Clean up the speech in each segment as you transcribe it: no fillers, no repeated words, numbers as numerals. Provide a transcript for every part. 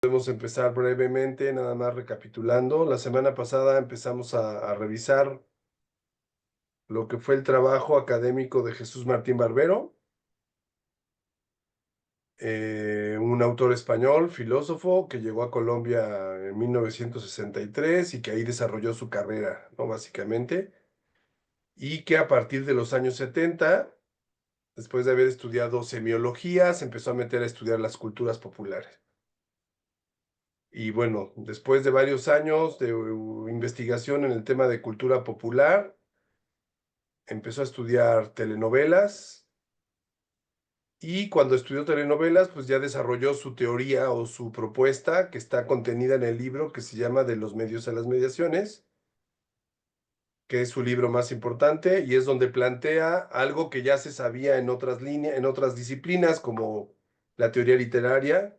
Podemos empezar brevemente, nada más recapitulando. La semana pasada empezamos a revisar lo que fue el trabajo académico de Jesús Martín Barbero, un autor español, filósofo, que llegó a Colombia en 1963 y que ahí desarrolló su carrera, ¿no? Básicamente, y que a partir de los años 70, después de haber estudiado semiología, se empezó a meter a estudiar las culturas populares. Y bueno, después de varios años de investigación en el tema de cultura popular, empezó a estudiar telenovelas y cuando estudió telenovelas, pues ya desarrolló su teoría o su propuesta que está contenida en el libro que se llama De los medios a las mediaciones, que es su libro más importante y es donde plantea algo que ya se sabía en otras líneas, en otras disciplinas como la teoría literaria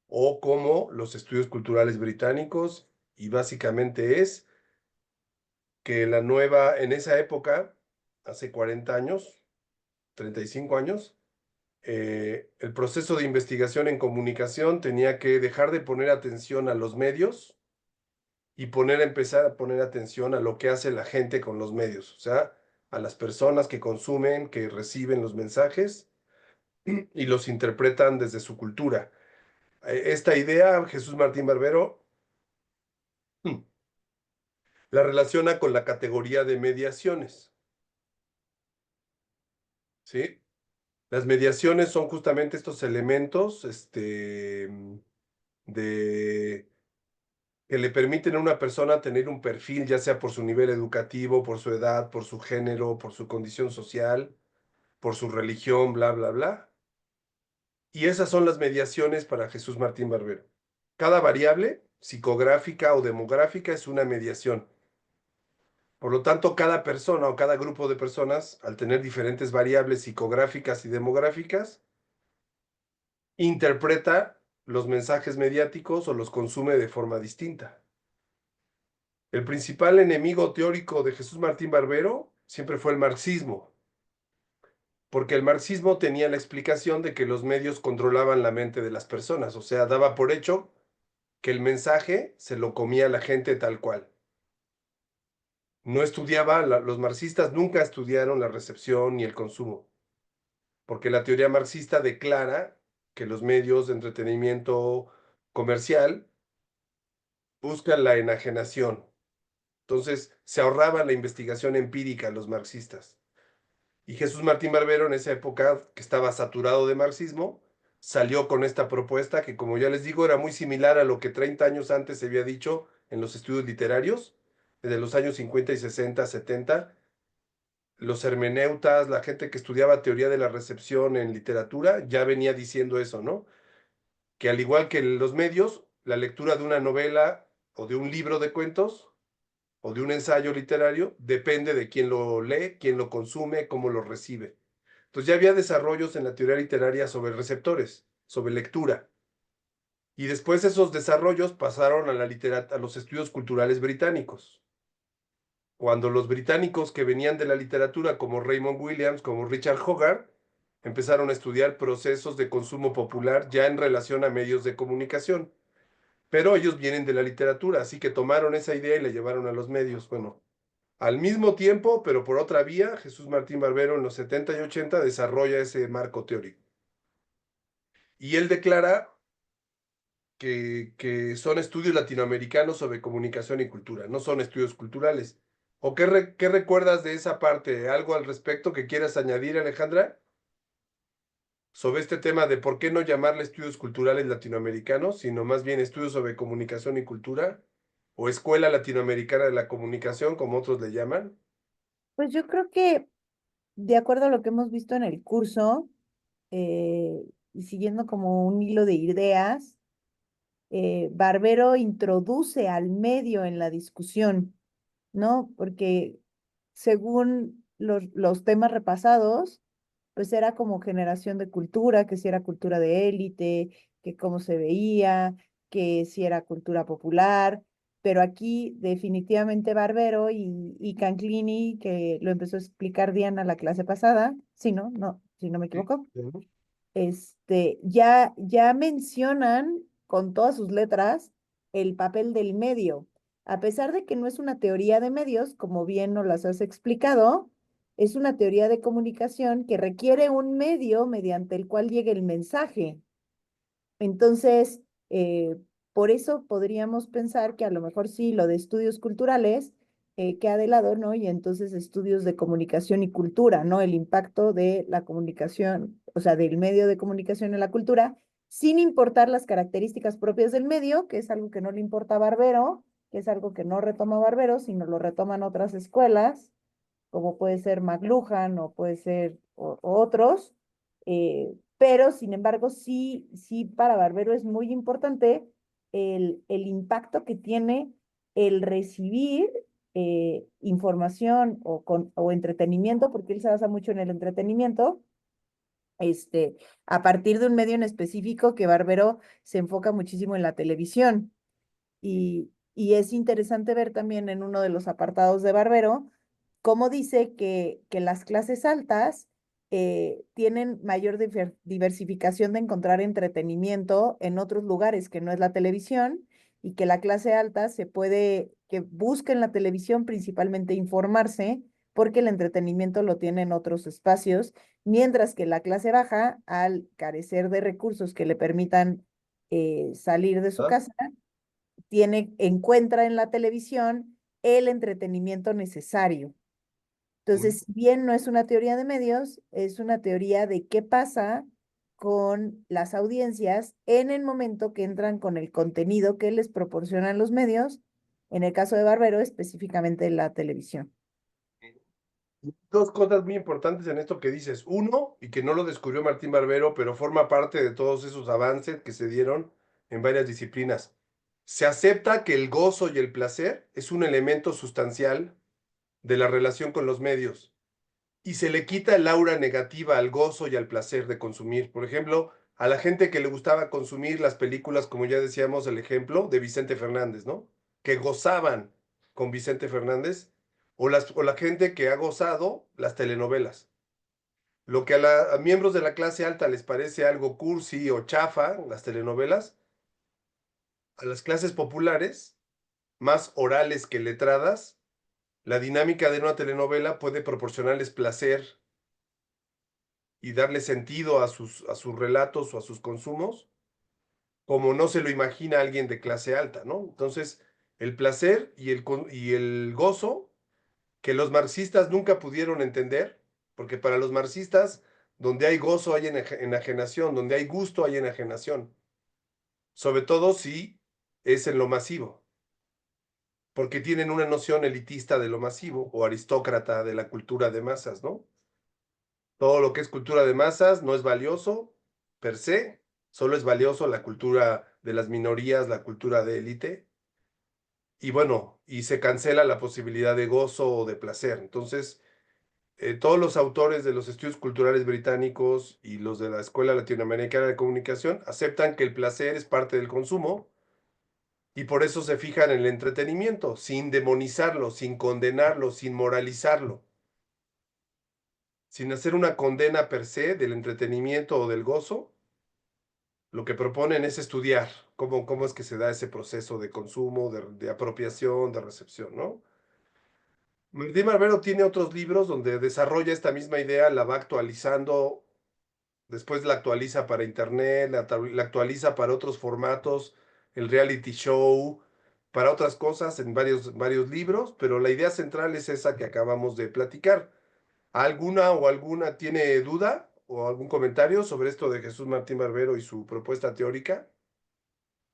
o como los estudios culturales británicos, y básicamente es que en esa época, hace 40 años, 35 años, el proceso de investigación en comunicación tenía que dejar de poner atención a los medios y empezar a poner atención a lo que hace la gente con los medios, o sea, a las personas que consumen, que reciben los mensajes y los interpretan desde su cultura. Esta idea, Jesús Martín Barbero la relaciona con la categoría de mediaciones, ¿sí? Las mediaciones son justamente estos elementos, de que le permiten a una persona tener un perfil, ya sea por su nivel educativo, por su edad, por su género, por su condición social, por su religión, bla, bla, bla. Y esas son las mediaciones para Jesús Martín Barbero. Cada variable, psicográfica o demográfica, es una mediación. Por lo tanto, cada persona o cada grupo de personas, al tener diferentes variables psicográficas y demográficas, interpreta los mensajes mediáticos o los consume de forma distinta. El principal enemigo teórico de Jesús Martín Barbero siempre fue el marxismo, porque el marxismo tenía la explicación de que los medios controlaban la mente de las personas, o sea, daba por hecho que el mensaje se lo comía la gente tal cual. No estudiaba, los marxistas nunca estudiaron la recepción ni el consumo, porque la teoría marxista declara que los medios de entretenimiento comercial buscan la enajenación. Entonces, se ahorraba la investigación empírica los marxistas. Y Jesús Martín Barbero, en esa época que estaba saturado de marxismo, salió con esta propuesta que, como ya les digo, era muy similar a lo que 30 años antes se había dicho en los estudios literarios, desde los años 50 y 60, 70. Los hermeneutas, la gente que estudiaba teoría de la recepción en literatura, ya venía diciendo eso, ¿no? Que al igual que los medios, la lectura de una novela o de un libro de cuentos o de un ensayo literario depende de quién lo lee, quién lo consume, cómo lo recibe. Entonces ya había desarrollos en la teoría literaria sobre receptores, sobre lectura. Y después esos desarrollos pasaron a los estudios culturales británicos. Cuando los británicos que venían de la literatura, como Raymond Williams, como Richard Hogarth, empezaron a estudiar procesos de consumo popular ya en relación a medios de comunicación. Pero ellos vienen de la literatura, así que tomaron esa idea y la llevaron a los medios. Bueno, al mismo tiempo, pero por otra vía, Jesús Martín Barbero en los 70 y 80 desarrolla ese marco teórico. Y él declara que son estudios latinoamericanos sobre comunicación y cultura, no son estudios culturales. ¿O qué recuerdas de esa parte? ¿Algo al respecto que quieras añadir, Alejandra? Sobre este tema de por qué no llamarle estudios culturales latinoamericanos, sino más bien estudios sobre comunicación y cultura, o Escuela Latinoamericana de la Comunicación, como otros le llaman. Pues yo creo que, de acuerdo a lo que hemos visto en el curso, y siguiendo como un hilo de ideas, Barbero introduce al medio en la discusión, ¿no? Porque según los temas repasados, pues era como generación de cultura, que si era cultura de élite, que cómo se veía, que si era cultura popular, pero aquí definitivamente Barbero y Canclini, que lo empezó a explicar Diana la clase pasada, sí, ¿no? No, si no me Sí. equivoco, ya mencionan con todas sus letras el papel del medio. A pesar de que no es una teoría de medios, como bien nos las has explicado, es una teoría de comunicación que requiere un medio mediante el cual llegue el mensaje. Entonces, por eso podríamos pensar que a lo mejor sí, lo de estudios culturales queda de lado, ¿no? Y entonces estudios de comunicación y cultura, ¿no? El impacto de la comunicación, o sea, del medio de comunicación en la cultura, sin importar las características propias del medio, que es algo que no le importa a Barbero, que es algo que no retoma Barbero, sino lo retoman otras escuelas, como puede ser McLuhan o puede ser o otros, pero sin embargo sí para Barbero es muy importante el impacto que tiene el recibir información o entretenimiento, porque él se basa mucho en el entretenimiento, este, a partir de un medio en específico que Barbero se enfoca muchísimo en la televisión. Y es interesante ver también en uno de los apartados de Barbero cómo dice que las clases altas tienen mayor diversificación de encontrar entretenimiento en otros lugares que no es la televisión y que la clase alta que busca en la televisión principalmente informarse porque el entretenimiento lo tiene en otros espacios, mientras que la clase baja, al carecer de recursos que le permitan salir de su ¿Ah? casa, encuentra en la televisión el entretenimiento necesario. Muy Entonces, si bien no es una teoría de medios, es una teoría de qué pasa con las audiencias en el momento que entran con el contenido que les proporcionan los medios, en el caso de Barbero, específicamente la televisión. Dos cosas muy importantes en esto que dices. Uno, y que no lo descubrió Martín Barbero, pero forma parte de todos esos avances que se dieron en varias disciplinas. Se acepta que el gozo y el placer es un elemento sustancial de la relación con los medios y se le quita el aura negativa al gozo y al placer de consumir. Por ejemplo, a la gente que le gustaba consumir las películas, como ya decíamos, el ejemplo de Vicente Fernández, ¿no? Que gozaban con Vicente Fernández, o la gente que ha gozado las telenovelas. Lo que a miembros de la clase alta les parece algo cursi o chafa, las telenovelas, a las clases populares, más orales que letradas, la dinámica de una telenovela puede proporcionarles placer y darle sentido a sus relatos o a sus consumos, como no se lo imagina alguien de clase alta, ¿no? Entonces, el placer y el gozo que los marxistas nunca pudieron entender, porque para los marxistas, donde hay gozo hay enajenación, donde hay gusto hay enajenación, sobre todo si es en lo masivo, porque tienen una noción elitista de lo masivo o aristócrata de la cultura de masas, ¿no? Todo lo que es cultura de masas no es valioso per se, solo es valioso la cultura de las minorías, la cultura de élite, y bueno, y se cancela la posibilidad de gozo o de placer. Entonces, todos los autores de los estudios culturales británicos y los de la Escuela Latinoamericana de Comunicación aceptan que el placer es parte del consumo y por eso se fijan en el entretenimiento, sin demonizarlo, sin condenarlo, sin moralizarlo, sin hacer una condena per se del entretenimiento o del gozo. Lo que proponen es estudiar cómo es que se da ese proceso de consumo, de apropiación, de recepción, ¿no? Martín Barbero tiene otros libros donde desarrolla esta misma idea, la va actualizando, después la actualiza para internet, la actualiza para otros formatos, el reality show, para otras cosas en varios libros, pero la idea central es esa que acabamos de platicar. ¿Alguna o alguna tiene duda o algún comentario sobre esto de Jesús Martín Barbero y su propuesta teórica?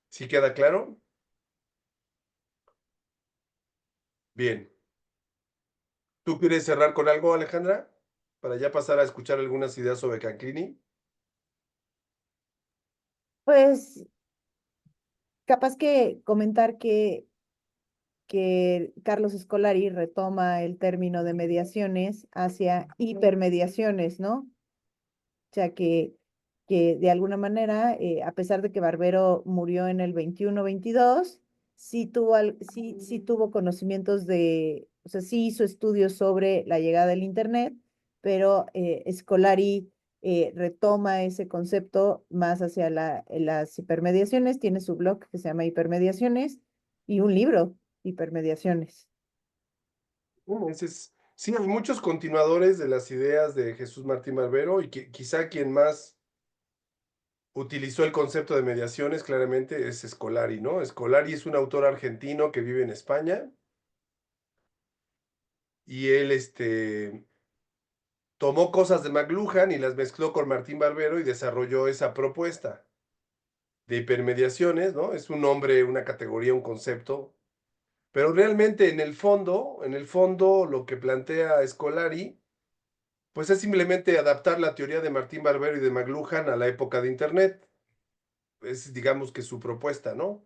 ¿Sí queda claro? Bien. ¿Tú quieres cerrar con algo, Alejandra? Para ya pasar a escuchar algunas ideas sobre Canclini. Pues capaz que comentar que Carlos Scolari retoma el término de mediaciones hacia hipermediaciones, ¿no? O sea, que de alguna manera, a pesar de que Barbero murió en el 21-22, sí tuvo conocimientos o sea, sí hizo estudios sobre la llegada del Internet, pero Scolari retoma ese concepto más hacia las hipermediaciones. Tiene su blog que se llama Hipermediaciones y un libro, Hipermediaciones. Sí, hay muchos continuadores de las ideas de Jesús Martín Barbero y quizá quien más utilizó el concepto de mediaciones claramente es Scolari, ¿no? Scolari es un autor argentino que vive en España y él tomó cosas de McLuhan y las mezcló con Martín Barbero y desarrolló esa propuesta de hipermediaciones, ¿no? Es un nombre, una categoría, un concepto, pero realmente en el fondo lo que plantea Scolari pues es simplemente adaptar la teoría de Martín Barbero y de McLuhan a la época de Internet. Es, digamos que su propuesta, ¿no?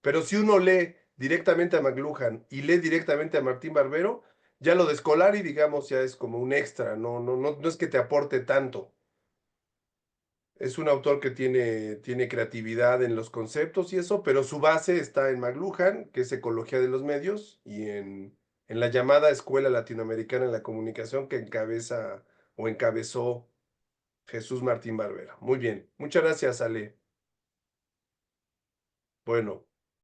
Pero si uno lee directamente a McLuhan y lee directamente a Martín Barbero, ya lo de Scolari, digamos, ya es como un extra, no es que te aporte tanto. Es un autor que tiene creatividad en los conceptos y eso, pero su base está en McLuhan, que es Ecología de los Medios, y en la llamada Escuela Latinoamericana de la Comunicación que encabeza o encabezó Jesús Martín Barbera. Muy bien, muchas gracias, Ale. Bueno.